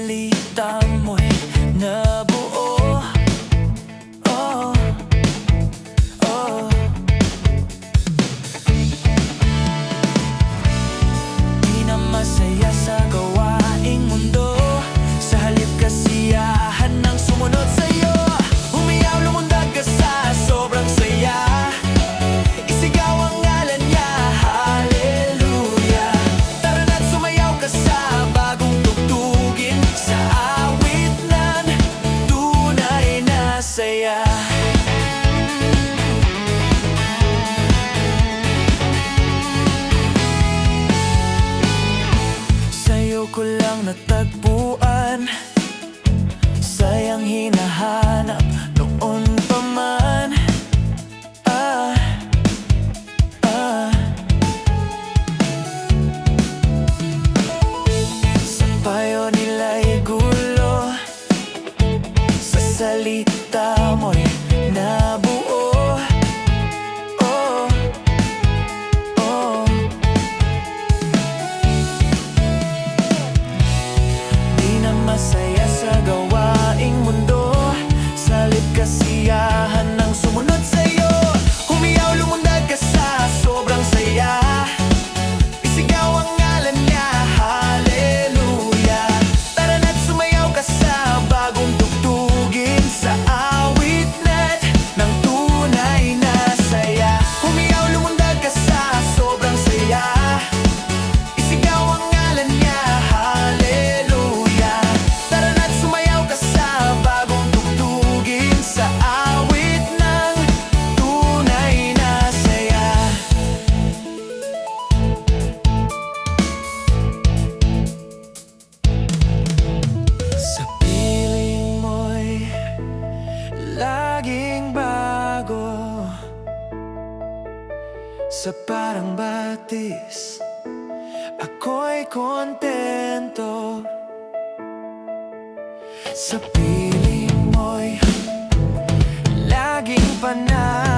salita mo'y nabuo. Oh, oh. Di na masaya sa gawaing mundo, sa halip kasiyahan ng sumunod sa'yo. Umiyaw, lumundag ka sa sobrang saya, isigaw ang ngalan niya, hallelujah. Tara na't sumayaw ka sa bagong tugtugin, sa awit ng tunay na saya. Sa'yo ko lang natagpuan, sayang hinahanap noon pa man. Sa payo nila'y gulo, sa salita mo'y nabuo. Oh, oh. Di na masaya sa gawaing mundo, sa halip kasiyahan ng sumunod sa'yo. Humiyaw, lumundag ka sa sobrang saya, isigaw ang ngalan niya, hallelujah. Tara na't sumayaw ka sa bagong tugtugin, sa awit na't ng tunay na saya. Humiyaw, lumundag ka sa sobrang saya, isigaw ang ngalan niya, hallelujah. Tara na't sumayaw ka sa bagong tugtugin, sa awit ng tunay na saya. Sa piling mo'y laging bago, sa parang batis ako'y kontento. Sa piling mo'y laging panalo,